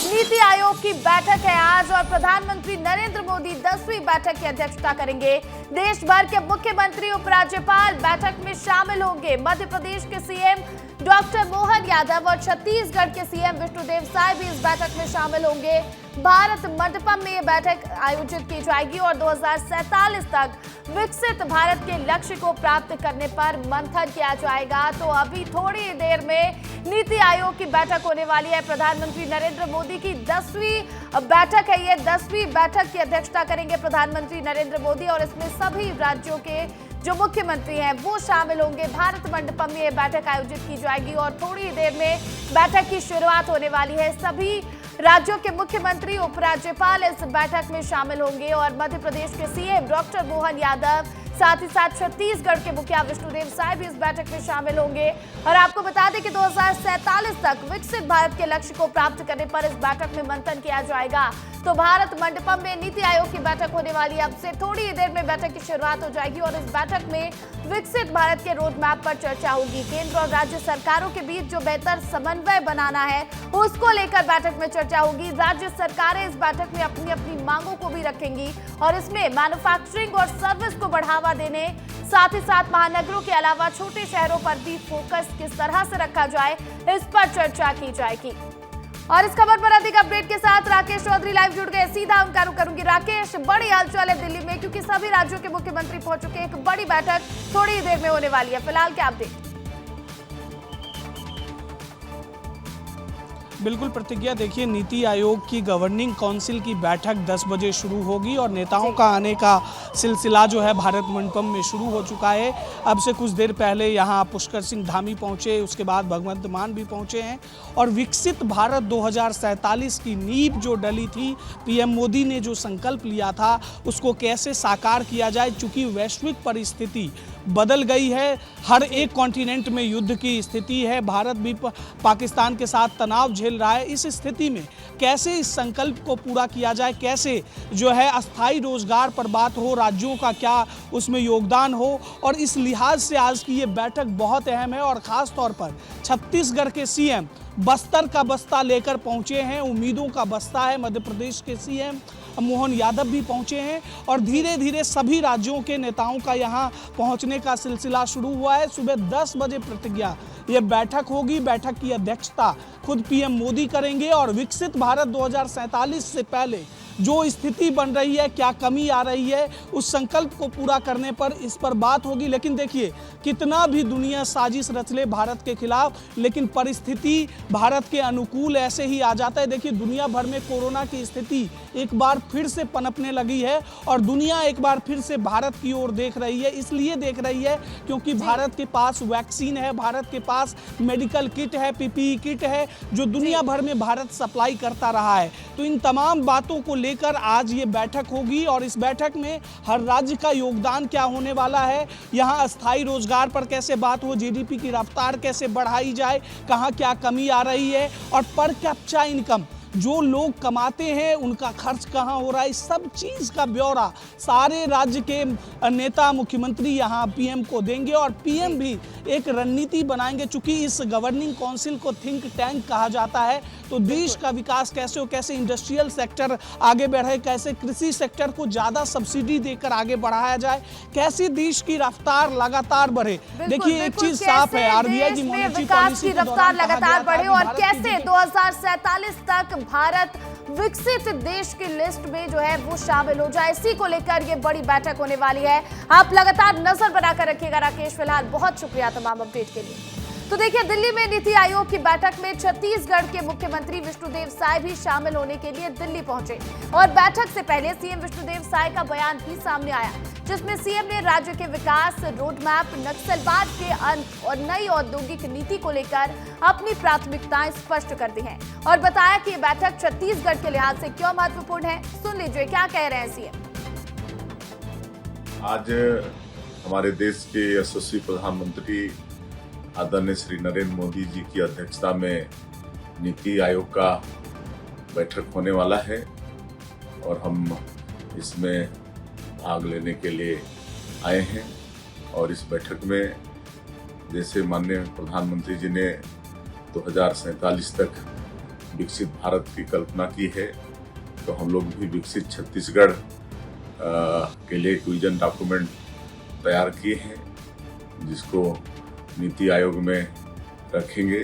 नीति आयोग की बैठक है आज और प्रधानमंत्री नरेंद्र मोदी 10वीं बैठक की अध्यक्षता करेंगे। देश भर के मुख्यमंत्री, उपराज्यपाल बैठक में शामिल होंगे। मध्य प्रदेश के सीएम डॉक्टर मोहन यादव और छत्तीसगढ़ के सीएम विष्णुदेव साय भी इस बैठक में शामिल होंगे। भारत मंडपम में ये बैठक आयोजित की जाएगी और 2047 तक विकसित भारत के लक्ष्य को प्राप्त करने पर मंथन किया जाएगा। तो अभी थोड़ी देर में नीति आयोग की बैठक होने वाली है। प्रधानमंत्री नरेंद्र मोदी की 10वीं बैठक है। ये 10वीं बैठक की अध्यक्षता करेंगे प्रधानमंत्री नरेंद्र मोदी और इसमें सभी राज्यों के जो मुख्यमंत्री हैं वो शामिल होंगे। भारत मंडपम में ये बैठक आयोजित की जाएगी और थोड़ी देर में बैठक की शुरुआत होने वाली है। सभी राज्यों के मुख्यमंत्री, उपराज्यपाल इस बैठक में शामिल होंगे और मध्य प्रदेश के सीएम डॉक्टर मोहन यादव, साथ ही साथ छत्तीसगढ़ के मुखिया विष्णुदेव साय भी इस बैठक में शामिल होंगे। और आपको बता दें कि 2047 तक विकसित भारत के लक्ष्य को प्राप्त करने पर इस बैठक में मंथन किया जाएगा। तो भारत मंडपम में नीति आयोग की बैठक होने वाली है। अब से थोड़ी देर में बैठक की शुरुआत हो जाएगी और इस बैठक में विकसित भारत के रोड मैप पर चर्चा होगी। केंद्र और राज्य सरकारों के बीच जो बेहतर समन्वय बनाना है उसको लेकर बैठक में चर्चा होगी। राज्य सरकारें इस बैठक में अपनी अपनी मांगों को भी रखेंगी और इसमें मैन्युफैक्चरिंग और सर्विस को बढ़ावा देने, साथ ही साथ महानगरों के अलावा छोटे शहरों पर भी फोकस किस तरह से रखा जाए, इस पर चर्चा की जाएगी। और इस खबर पर अधिक अपडेट के साथ राकेश चौधरी लाइव जुड़ गए। सीधा उनका रुख करूंगी। राकेश, बड़ी हलचल है दिल्ली में क्योंकि सभी राज्यों के मुख्यमंत्री पहुंच चुके हैं। एक बड़ी बैठक थोड़ी देर में होने वाली है। फिलहाल क्या अपडेट? बिल्कुल प्रतिज्ञा, देखिए नीति आयोग की गवर्निंग काउंसिल की बैठक 10 बजे शुरू होगी और नेताओं का आने का सिलसिला जो है भारत मंडपम में शुरू हो चुका है। अब से कुछ देर पहले यहाँ पुष्कर सिंह धामी पहुँचे, उसके बाद भगवंत मान भी पहुँचे हैं और विकसित भारत 2047 की नींव जो डली थी, पीएम मोदी ने जो संकल्प लिया था उसको कैसे साकार किया जाए। चूँकि वैश्विक परिस्थिति बदल गई है, हर एक कॉन्टिनेंट में युद्ध की स्थिति है, भारत भी पाकिस्तान के साथ तनाव झेल रहा है। इस स्थिति में कैसे इस संकल्प को पूरा किया जाए, कैसे जो है अस्थायी रोजगार पर बात हो, राज्यों का क्या उसमें योगदान हो, और इस लिहाज से आज की ये बैठक बहुत अहम है। और ख़ास तौर पर छत्तीसगढ़ के सीएम बस्तर का बस्ता लेकर पहुंचे हैं, उम्मीदों का बस्ता है। मध्य प्रदेश के सीएम मोहन यादव भी पहुंचे हैं और धीरे धीरे सभी राज्यों के नेताओं का यहां पहुंचने का सिलसिला शुरू हुआ है। सुबह 10 बजे प्रतिज्ञा ये बैठक होगी। बैठक की अध्यक्षता खुद पीएम मोदी करेंगे और विकसित भारत 2047 से पहले जो स्थिति बन रही है, क्या कमी आ रही है, उस संकल्प को पूरा करने पर इस पर बात होगी। लेकिन देखिए, कितना भी दुनिया साजिश रच ले भारत के खिलाफ, लेकिन परिस्थिति भारत के अनुकूल ऐसे ही आ जाता है। देखिए, दुनिया भर में कोरोना की स्थिति एक बार फिर से पनपने लगी है और दुनिया एक बार फिर से भारत की ओर देख रही है। इसलिए देख रही है क्योंकि भारत के पास वैक्सीन है, भारत के पास मेडिकल किट है, पीपीई किट है, जो दुनिया भर में भारत सप्लाई करता रहा है। तो इन तमाम बातों को लेकर आज ये बैठक होगी और इस बैठक में हर राज्य का योगदान क्या होने वाला है, यहाँ अस्थायी रोजगार पर कैसे बात हो, जीडीपी की रफ्तार कैसे बढ़ाई जाए, कहाँ क्या कमी आ रही है, और पर कैप्चा इनकम जो लोग कमाते हैं उनका खर्च कहाँ हो रहा है, इस सब चीज़ का ब्यौरा सारे राज्य के नेता, मुख्यमंत्री यहाँ पीएम को देंगे और पीएम भी एक रणनीति बनाएंगे। चूंकि इस गवर्निंग काउंसिल को थिंक टैंक कहा जाता है, तो देश का विकास कैसे हो, कैसे इंडस्ट्रियल सेक्टर आगे बढ़े, कैसे कृषि सेक्टर को ज़्यादा सब्सिडी देकर आगे बढ़ाया जाए, कैसे देश की रफ्तार लगातार बढ़े। देखिए, एक चीज़ साफ है, आरबीआई की मॉनेटरी पॉलिसी की रफ्तार लगातार बढ़े और कैसे 2047 तक भारत विकसित देश की लिस्ट में जो है वो शामिल हो जाए, इसी को लेकर ये बड़ी बैठक होने वाली है। आप लगातार नजर बनाकर रखिएगा। राकेश, फिलहाल बहुत शुक्रिया तमाम अपडेट के लिए। तो देखिए, दिल्ली में नीति आयोग की बैठक में छत्तीसगढ़ के मुख्यमंत्री विष्णुदेव साय भी शामिल होने के लिए दिल्ली पहुंचे और बैठक से पहले सीएम विष्णुदेव साय का बयान भी सामने आया, जिसमें सीएम ने राज्य के विकास, रोड मैप, नक्सलवाद के अंत और नई औद्योगिक नीति को लेकर अपनी प्राथमिकताएं स्पष्ट कर दी हैं और बताया कि ये बैठक छत्तीसगढ़ के लिहाज से क्यों महत्वपूर्ण है। सुन लीजिए क्या कह रहे हैं सीएम। आज हमारे देश के यशस्वी प्रधानमंत्री आदरणीय श्री नरेंद्र मोदी जी की अध्यक्षता में नीति आयोग का बैठक होने वाला है और हम इसमें भाग लेने के लिए आए हैं। और इस बैठक में जैसे माननीय प्रधानमंत्री जी ने 2047 तक विकसित भारत की कल्पना की है, तो हम लोग भी विकसित छत्तीसगढ़ के लिए एक विजन डॉक्यूमेंट तैयार किए हैं, जिसको नीति आयोग में रखेंगे